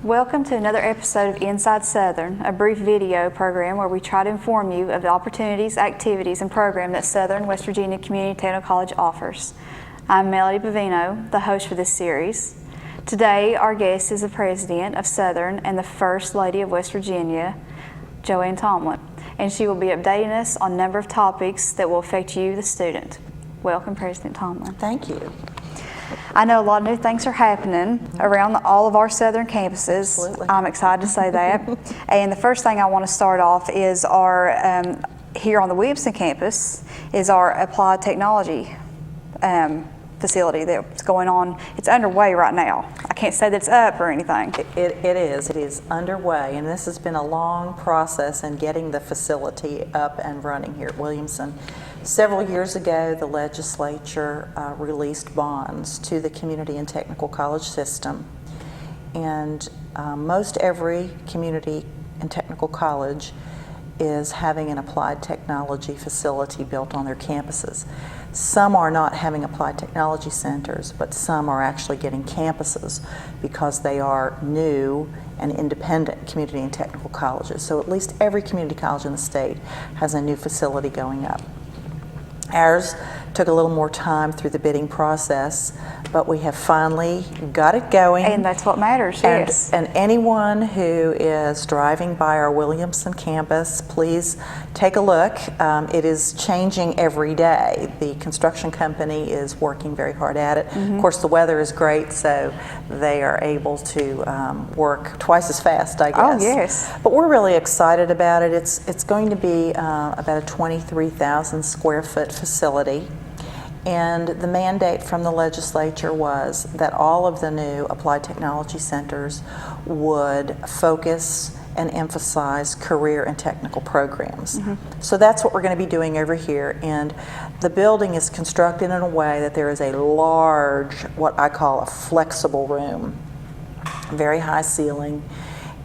Welcome to another episode of Inside Southern, a brief video program where we try to inform you of the opportunities, activities, and programs that Southern West Virginia Community Technical College offers. I'm Melody Bovino, the host for this series. Today, our guest is the president of Southern and the First Lady of West Virginia, Joanne Tomblin, and she will be updating us on a number of topics that will affect you, the student. Welcome, President Tomblin. Thank you. I know a lot of new things are happening around all of our Southern campuses. Absolutely. I'm excited to say that. And the first thing I want to start off is our, here on the Williamson campus, is our applied technology facility that's going on. It's underway right now. I can't say that it's up or anything. It is underway, and this has been a long process in getting the facility up and running here at Williamson. Several years ago, the legislature released bonds to the community and technical college system, and most every community and technical college is having an applied technology facility built on their campuses. Some are not having applied technology centers, but some are actually getting campuses because they are new and independent community and technical colleges. So at least every community college in the state has a new facility going up. Ours took a little more time through the bidding process, but we have finally got it going. And that's what matters, yes. And anyone who is driving by our Williamson campus, please take a look. It is changing every day. The construction company is working very hard at it. Of course, the weather is great, so they are able to work twice as fast, I guess. Oh, yes. But we're really excited about it. It's going to be about a 23,000 square foot facility. And the mandate from the legislature was that all of the new applied technology centers would focus and emphasize career and technical programs. So that's what we're going to be doing over here. And the building is constructed in a way that there is a large, what I call a flexible room, very high ceiling,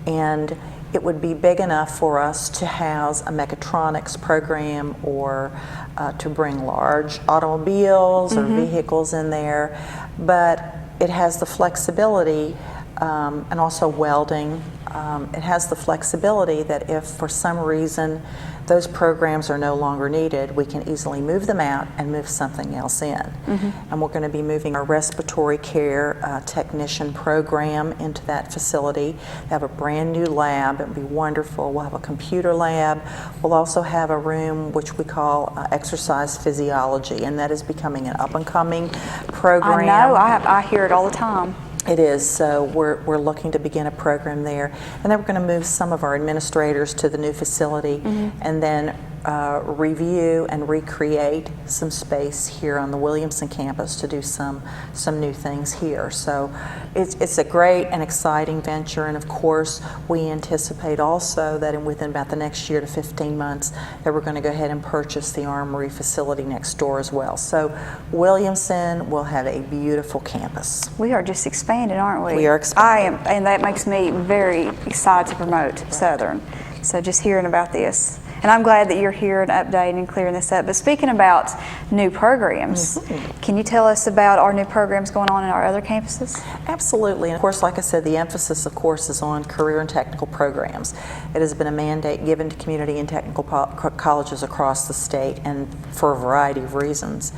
and it would be big enough for us to house a mechatronics program or to bring large automobiles or vehicles in there, but it has the flexibility and also welding. It has the flexibility that if for some reason those programs are no longer needed, we can easily move them out and move something else in. And we're going to be moving our respiratory care technician program into that facility. We have a brand new lab. It'll be wonderful. We'll have a computer lab. We'll also have a room which we call exercise physiology, and that is becoming an up-and-coming program. I know. I hear it all the time. It is, so we're looking to begin a program there. And then we're going to move some of our administrators to the new facility and then review and recreate some space here on the Williamson campus to do some new things here. So it's a great and exciting venture, and of course we anticipate also that within about the next year to 15 months that we're going to go ahead and purchase the Armory facility next door as well. So Williamson will have a beautiful campus. We are just expanding, aren't we? We are expanding. I am, and that makes me very excited to promote Southern. So just hearing about this. And I'm glad that you're here and updating and clearing this up. But speaking about new programs, can you tell us about our new programs going on in our other campuses? Absolutely. And of course, like I said, the emphasis, of course, is on career and technical programs. It has been a mandate given to community and technical colleges across the state, and for a variety of reasons.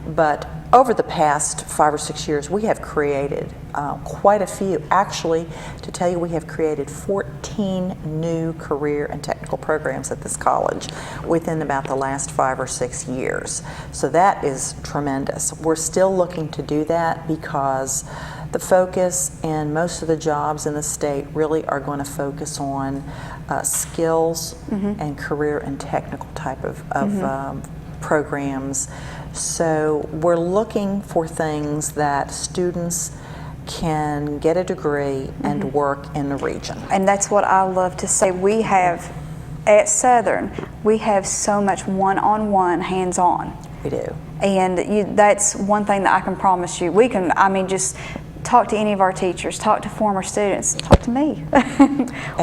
But over the past 5 or 6 years, we have created quite a few. Actually, to tell you, we have created 14 new career and technical programs at this college within about the last 5 or 6 years. So that is tremendous. We're still looking to do that because the focus and most of the jobs in the state really are going to focus on skills and career and technical type of programs. So we're looking for things that students can get a degree and work in the region. And that's what I love to say. We have, at Southern, we have so much one-on-one, hands-on. We do. And that's one thing that I can promise you. We can, just talk to any of our teachers, talk to former students, talk to me.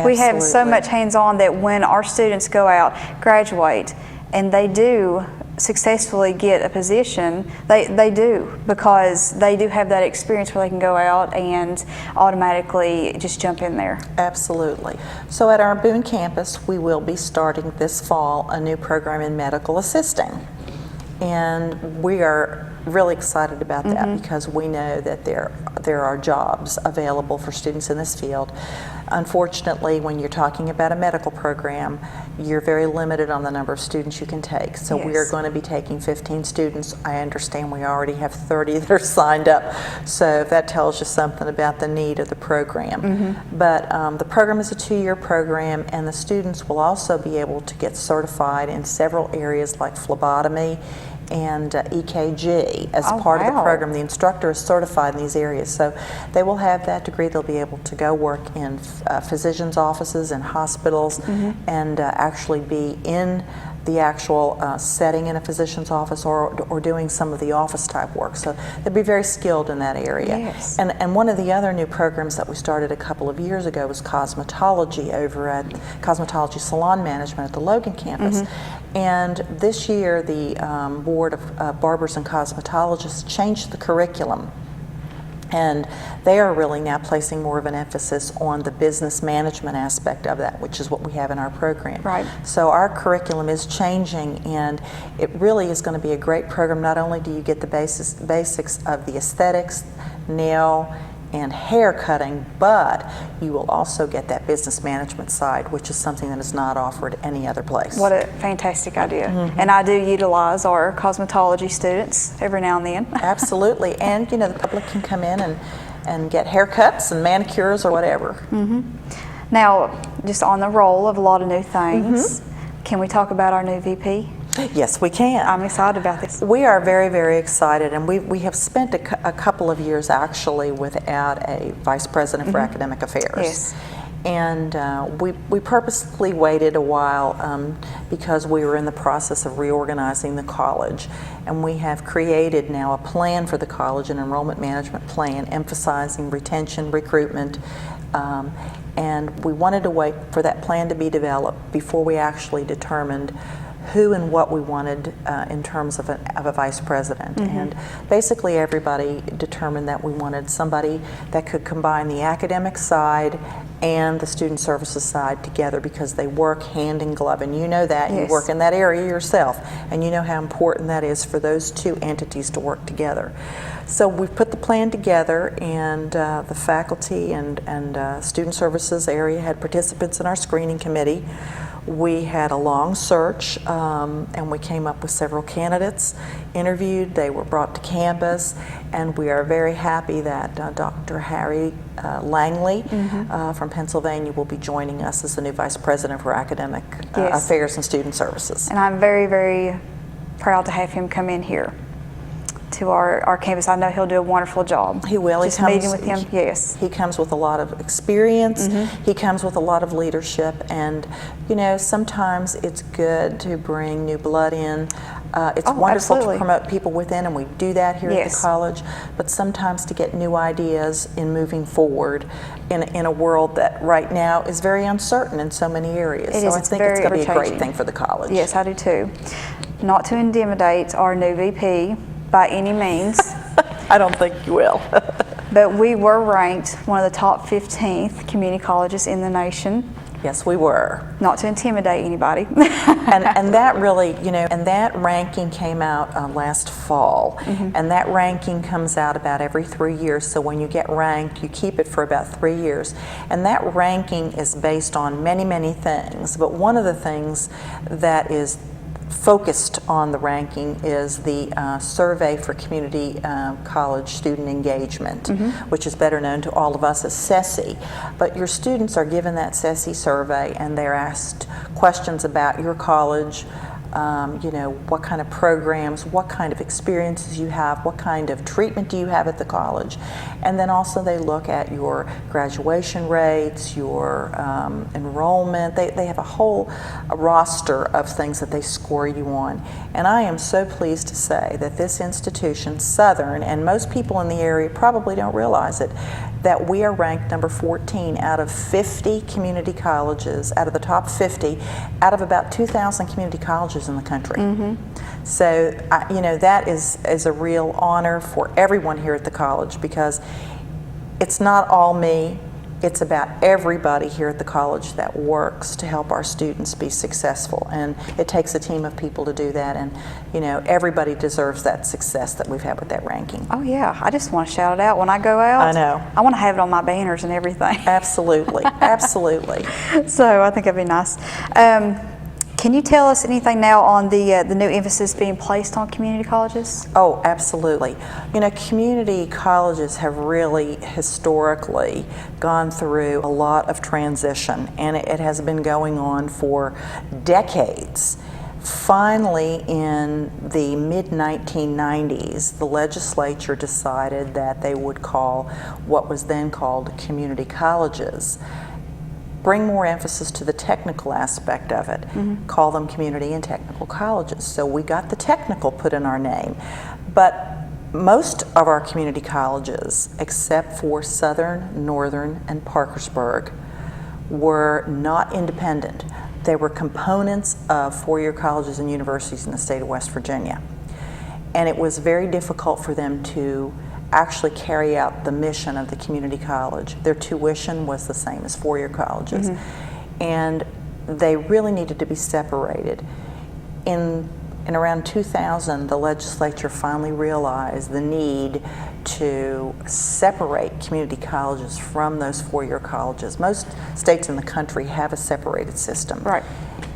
We have so much hands-on that when our students go out, graduate, and they do successfully get a position, they do, because they do have that experience where they can go out and automatically just jump in there. Absolutely. So at our Boone campus, we will be starting this fall a new program in medical assisting. And we are really excited about that because we know that there are jobs available for students in this field. Unfortunately, when you're talking about a medical program, you're very limited on the number of students you can take. So we are going to be taking 15 students. I understand we already have 30 that are signed up. So that tells you something about the need of the program. But the program is a 2-year program, and the students will also be able to get certified in several areas like phlebotomy and EKG as part of the program. The instructor is certified in these areas, so they will have that degree. They'll be able to go work in physicians' offices and hospitals and actually be in the actual setting in a physician's office or doing some of the office type work. So they'll be very skilled in that area. Yes. And one of the other new programs that we started a couple of years ago was cosmetology over at Cosmetology Salon Management at the Logan campus. And this year the Board of Barbers and Cosmetologists changed the curriculum. And they are really now placing more of an emphasis on the business management aspect of that, which is what we have in our program. Right. So our curriculum is changing, and it really is going to be a great program. Not only do you get the basics of the aesthetics, nail, and hair cutting, but you will also get that business management side, which is something that is not offered any other place. What a fantastic idea. And I do utilize our cosmetology students every now and then. Absolutely. And you know, the public can come in and get haircuts and manicures or whatever. Now, just on the roll of a lot of new things, can we talk about our new VP? Yes, we can. I'm excited about this. We are very, very excited, and we have spent a couple of years actually without a vice president for academic affairs. Yes. And we purposely waited a while because we were in the process of reorganizing the college. And we have created now a plan for the college, an enrollment management plan, emphasizing retention, recruitment, and we wanted to wait for that plan to be developed before we actually determined who and what we wanted in terms of a vice president. And basically everybody determined that we wanted somebody that could combine the academic side and the student services side together, because they work hand in glove, and you know that. You work in that area yourself, and you know how important that is for those two entities to work together. So we've put the plan together, and the faculty and student services area had participants in our screening committee. We had a long search, and we came up with several candidates, interviewed, they were brought to campus, and we are very happy that Dr. Harry Langley from Pennsylvania will be joining us as the new Vice President for Academic Affairs and Student Services. And I'm very, very proud to have him come in here to our campus. I know he'll do a wonderful job. He will. Just meeting with him, yes. He comes with a lot of experience. He comes with a lot of leadership, and you know, sometimes it's good to bring new blood in. It's wonderful to promote people within, and we do that here at the college, but sometimes to get new ideas in moving forward in a world that right now is very uncertain in so many areas. So I think it's going to be a great thing for the college. Yes, I do too. Not to intimidate our new VP by any means. I don't think you will. But we were ranked one of the top 15th community colleges in the nation. Yes, we were. Not to intimidate anybody. and that really, you know, and that ranking came out last fall. And that ranking comes out about every 3 years. So when you get ranked, you keep it for about 3 years. And that ranking is based on many, many things. But one of the things that is focused on the ranking is the Survey for Community College Student Engagement, which is better known to all of us as SESI. But your students are given that SESI survey, and they're asked questions about your college, you know, what kind of programs, what kind of experiences you have, what kind of treatment do you have at the college. And then also they look at your graduation rates, your enrollment. They have a whole roster of things that they score you on. And I am so pleased to say that this institution, Southern, and most people in the area probably don't realize it, that we are ranked number 14 out of 50 community colleges, out of the top 50, out of about 2,000 community colleges. colleges in the country. So, you know, that is a real honor for everyone here at the college, because it's not all me. It's about everybody here at the college that works to help our students be successful, and it takes a team of people to do that, and you know, everybody deserves that success that we've had with that ranking. Oh yeah, I just want to shout it out when I go out. I know. I want to have it on my banners and everything. Absolutely, absolutely. So I think that'd be nice. Can you tell us anything now on the new emphasis being placed on community colleges? Oh, absolutely. You know, community colleges have really historically gone through a lot of transition, and it has been going on for decades. Finally, in the mid-1990s, the legislature decided that they would call what was then called community colleges, bring more emphasis to the technical aspect of it, call them community and technical colleges. So we got the technical put in our name. But most of our community colleges, except for Southern, Northern, and Parkersburg, were not independent. They were components of four-year colleges and universities in the state of West Virginia. And it was very difficult for them to actually carry out the mission of the community college. Their tuition was the same as four-year colleges. And they really needed to be separated. In around 2000, the legislature finally realized the need to separate community colleges from those four-year colleges. Most states in the country have a separated system. Right.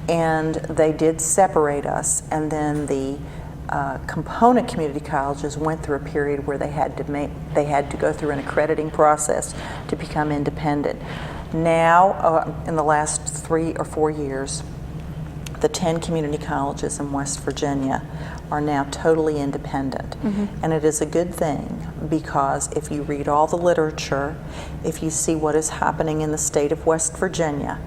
And they did separate us, and then the component community colleges went through a period where they had to go through an accrediting process to become independent. Now, in the last 3 or 4 years, the 10 community colleges in West Virginia are now totally independent. And it is a good thing, because if you read all the literature, if you see what is happening in the state of West Virginia,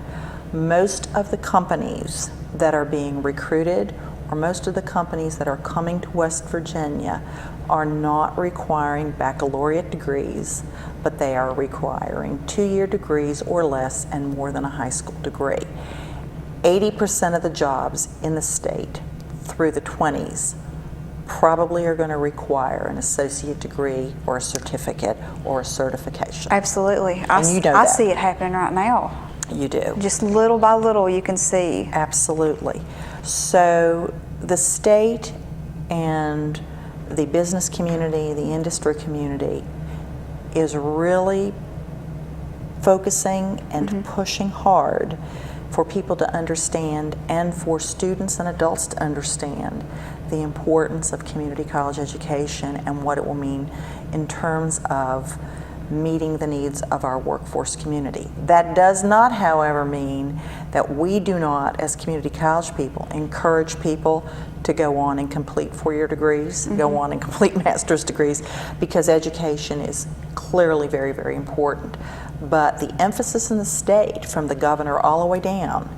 most of the companies that are being recruited, or most of the companies that are coming to West Virginia, are not requiring baccalaureate degrees, but they are requiring 2-year degrees or less and more than a high school degree. 80% of the jobs in the state through the 20s probably are going to require an associate degree or a certificate or a certification. Absolutely. And you know I that. see it happening right now. You do. Just little by little you can see. Absolutely. So the state and the business community, the industry community, is really focusing and pushing hard for people to understand, and for students and adults to understand, the importance of community college education and what it will mean in terms of meeting the needs of our workforce community. That does not, however, mean that we do not, as community college people, encourage people to go on and complete four-year degrees, go on and complete master's degrees, because education is clearly very, very important. But the emphasis in the state, from the governor all the way down,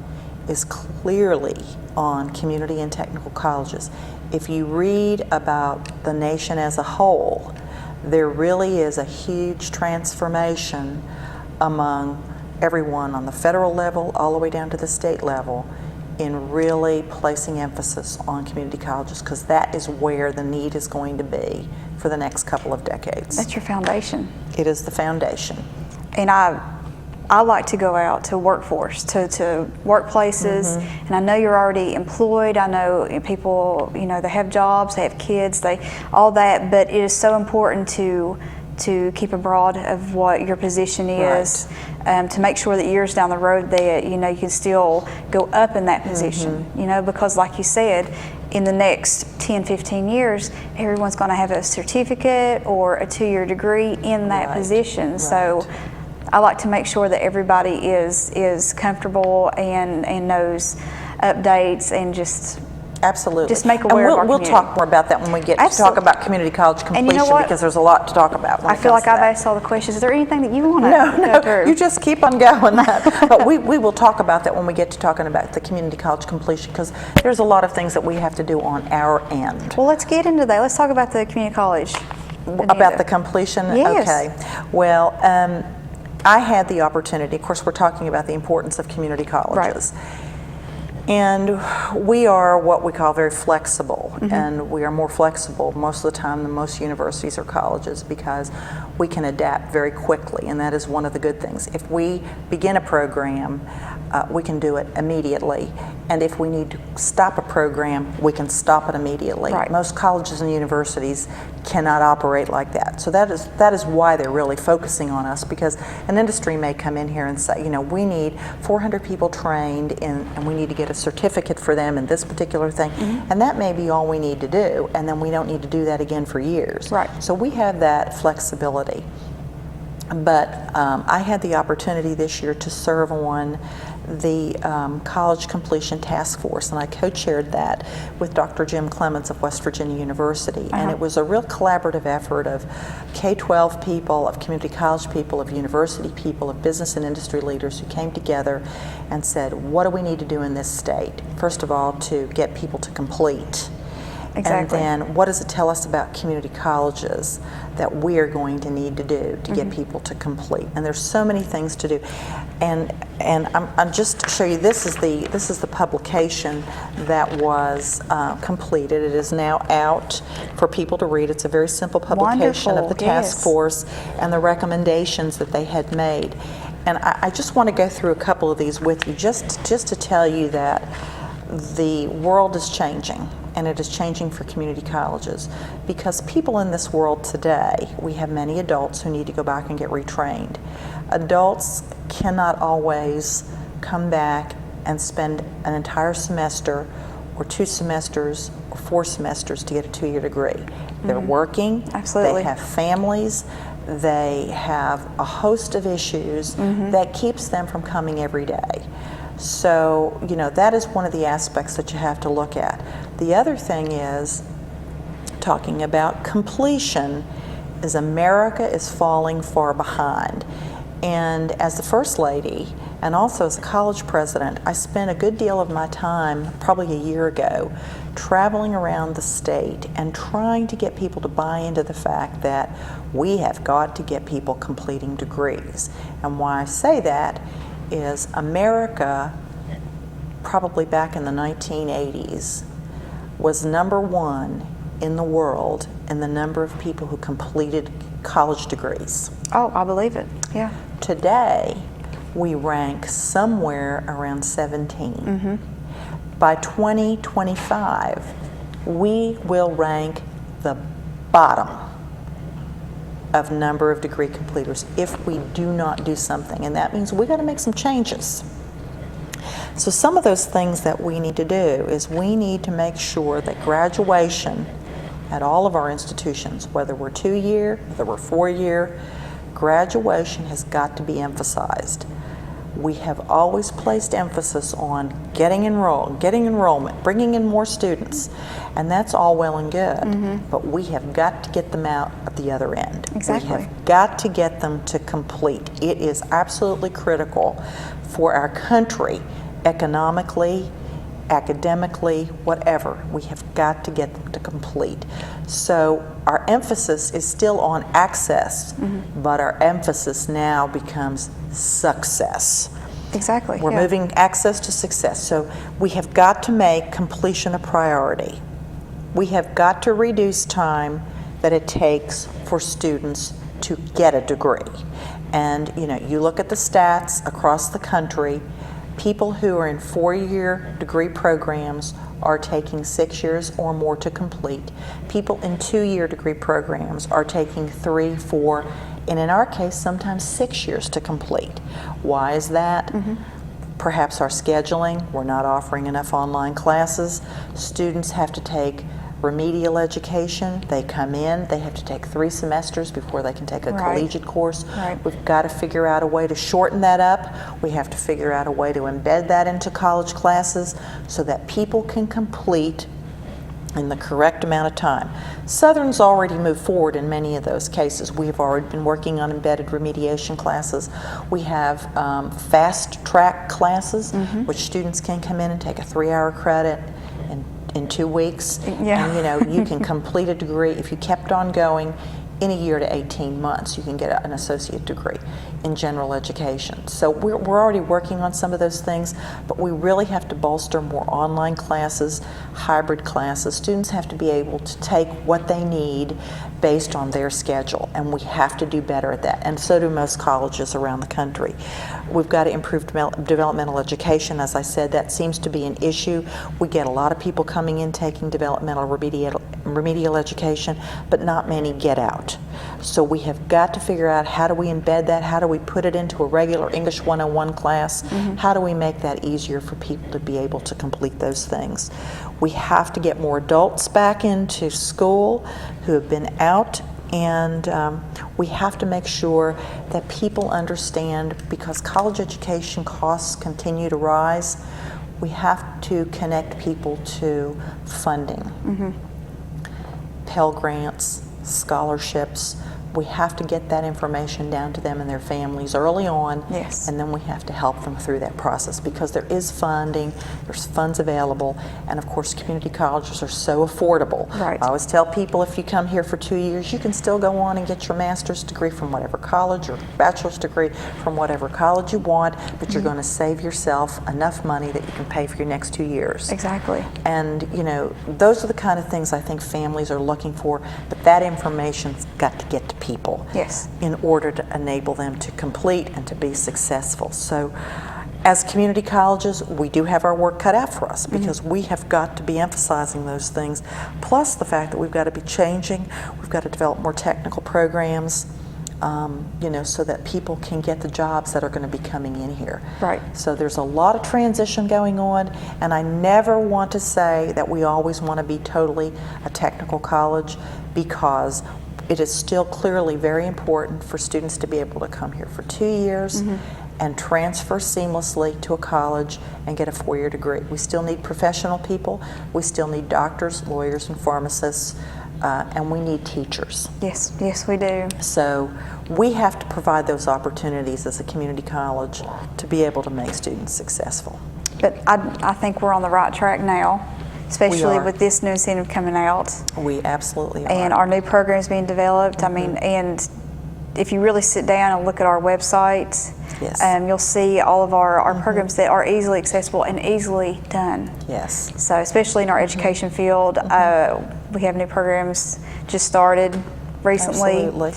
is clearly on community and technical colleges. If you read about the nation as a whole, there really is a huge transformation among everyone on the federal level all the way down to the state level in really placing emphasis on community colleges, because that is where the need is going to be for the next couple of decades. That's your foundation. It is the foundation. And I like to go out to workforce, to workplaces, and I know you're already employed. I know people, you know, they have jobs, they have kids, all that, but it is so important to keep abroad of what your position is, to make sure that years down the road that, you know, you can still go up in that position, you know, because like you said, in the next 10, 15 years, everyone's going to have a certificate or a 2-year degree in that position. So I like to make sure that everybody is comfortable and knows updates, and just make aware of our we'll community. talk more about that when we get to talk about community college completion, you know what? because there's a lot to talk about. I feel like I've asked all the questions. Is there anything that you want to go through? You just keep on going. But we will talk about that when we get to talking about the community college completion, because there's a lot of things that we have to do on our end. Well, let's get into that. Let's talk about the community college. About the completion? Yes. Okay. Well, I had the opportunity, of course we're talking about the importance of community colleges. And we are what we call very flexible, and we are more flexible most of the time than most universities or colleges because we can adapt very quickly, and that is one of the good things. If we begin a program, we can do it immediately, and if we need to stop a program, we can stop it immediately. Right. Most colleges and universities cannot operate like that. So that is why they're really focusing on us, because an industry may come in here and say, you know, we need 400 people trained in, and we need to get a certificate for them in this particular thing, and that may be all we need to do, and then we don't need to do that again for years. Right. So we have that flexibility. But I had the opportunity this year to serve on the College Completion Task Force, and I co-chaired that with Dr. Jim Clements of West Virginia University. And it was a real collaborative effort of K-12 people, of community college people, of university people, of business and industry leaders who came together and said, what do we need to do in this state? First of all, to get people to complete. Exactly. And then what does it tell us about community colleges that we are going to need to do to get people to complete? And there's so many things to do. And I'm just to show you, this is the publication that was completed. It is now out for people to read. It's a very simple publication of the task force and the recommendations that they had made. And I just want to go through a couple of these with you, just to tell you that the world is changing, and it is changing for community colleges, because people in this world today, we have many adults who need to go back and get retrained. Adults cannot always come back and spend an entire semester or 2 semesters or 4 semesters to get a 2-year degree. They're working, Absolutely. They have families, they have a host of issues that keeps them from coming every day. So, you know, that is one of the aspects that you have to look at. The other thing is, talking about completion, is America is falling far behind. And as the First Lady, and also as a college president, I spent a good deal of my time, probably a year ago, traveling around the state and trying to get people to buy into the fact that we have got to get people completing degrees. And why I say that is America, probably back in the 1980s, was #1 in the world in the number of people who completed college degrees. Oh, I believe it. Yeah. Today, we rank somewhere around 17. By 2025, we will rank the bottom of number of degree completers if we do not do something, and that means we got to make some changes. So some of those things that we need to do is we need to make sure that graduation at all of our institutions, whether we're 2-year, whether we're 4-year, graduation has got to be emphasized. We have always placed emphasis on getting enrollment, bringing in more students, and that's all well and good, but we have got to get them out at the other end. Exactly. We have got to get them to complete. It is absolutely critical for our country, economically, academically, whatever. We have got to get them to complete. So our emphasis is still on access, but our emphasis now becomes success. Exactly. We're moving access to success. So we have got to make completion a priority. We have got to reduce time that it takes for students to get a degree. And you know, you look at the stats across the country, people who are in 4-year degree programs are taking 6 years or more to complete. People in 2-year degree programs are taking 3, 4, and in our case, sometimes 6 years to complete. Why is that? Perhaps our scheduling, we're not offering enough online classes. Students have to take remedial education. They come in, they have to take 3 semesters before they can take a collegiate course. We've got to figure out a way to shorten that up. We have to figure out a way to embed that into college classes so that people can complete in the correct amount of time. Southern's already moved forward in many of those cases. We have already been working on embedded remediation classes. We have fast track classes, which students can come in and take a 3-hour credit in 2 weeks. And you know, you can complete a degree if you kept on going. in a year to 18 months, you can get an associate degree in general education. So we're already working on some of those things, but we really have to bolster more online classes, hybrid classes. Students have to be able to take what they need based on their schedule, and we have to do better at that, and so do most colleges around the country. We've got to improve developmental education. As I said, that seems to be an issue. We get a lot of people coming in taking developmental remedial education, but not many get out. So we have got to figure out, how do we embed that? How do we put it into a regular English 101 class? How do we make that easier for people to be able to complete those things? We have to get more adults back into school who have been out, and we have to make sure that people understand, because college education costs continue to rise, we have to connect people to funding. Pell Grants, scholarships. We have to get that information down to them and their families early on, Yes. and then we have to help them through that process, because there is funding, there's funds available, and of course community colleges are so affordable. Right. I always tell people, if you come here for 2 years, you can still go on and get your master's degree from whatever college, or bachelor's degree from whatever college you want, but you're going to save yourself enough money that you can pay for your next 2 years. Exactly. And you know, those are the kind of things I think families are looking for, but that information's got to get to people, Yes. in order to enable them to complete and to be successful. So as community colleges, we do have our work cut out for us, because we have got to be emphasizing those things, plus the fact that we've got to be changing, we've got to develop more technical programs, you know, so that people can get the jobs that are going to be coming in here. Right. So there's a lot of transition going on, and I never want to say that we always want to be totally a technical college, because it is still clearly very important for students to be able to come here for 2 years and transfer seamlessly to a college and get a 4-year degree. We still need professional people. We still need doctors, lawyers, and pharmacists, and we need teachers. Yes, yes, we do. So we have to provide those opportunities as a community college to be able to make students successful. But I think we're on the right track now, especially are. with this new incentive coming out. We absolutely are. And our new programs being developed. I mean, and if you really sit down and look at our website, Yes. you'll see all of our programs that are easily accessible and easily done. Yes. So especially in our education field, we have new programs just started recently. Absolutely.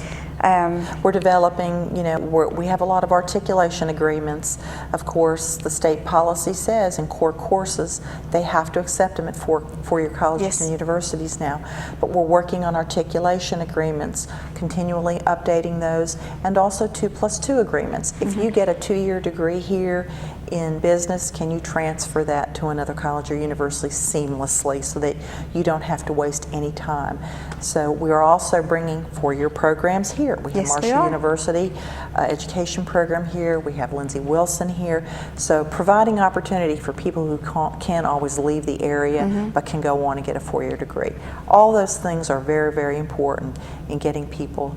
We're developing, you know, we have a lot of articulation agreements. Of course, the state policy says in core courses they have to accept them at four-year colleges Yes. and universities now. But we're working on articulation agreements, continually updating those, and also 2+2 agreements. If you get a 2-year degree here in business, can you transfer that to another college or university seamlessly so that you don't have to waste any time? So we are also bringing 4-year programs here. We have Yes, we Marshall are. University education program here. We have Lindsey Wilson here. So providing opportunity for people who can't always leave the area but can go on and get a 4-year degree. All those things are very, very important in getting people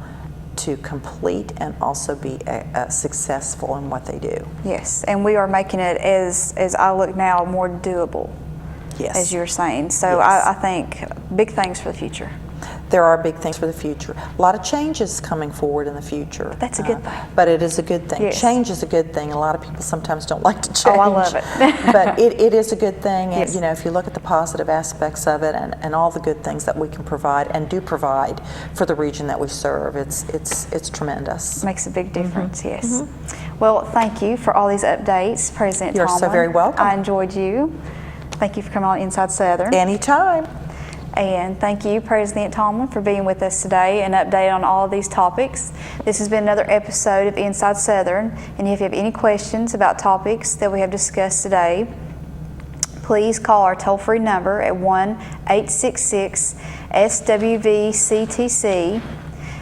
to complete and also be successful in what they do. Yes, and we are making it, as I look now, more doable, Yes. as you're saying. So Yes. I think big things for the future. There are big things for the future. A lot of changes coming forward in the future. That's a good thing. But it is a good thing. Yes. Change is a good thing. A lot of people sometimes don't like to change. Oh, I love it. But it is a good thing. And Yes. you know, if you look at the positive aspects of it and all the good things that we can provide and do provide for the region that we serve, it's tremendous. Makes a big difference, yes. Well, thank you for all these updates, President You're Tomblin. so very welcome. I enjoyed you. Thank you for coming on Inside Southern. Anytime. And thank you, President Tomblin, for being with us today and update on all of these topics. This has been another episode of Inside Southern, and if you have any questions about topics that we have discussed today, please call our toll-free number at 1-866-SWV-CTC,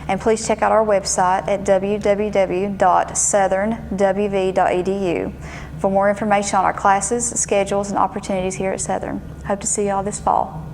and please check out our website at www.southernwv.edu for more information on our classes, schedules, and opportunities here at Southern. Hope to see you all this fall.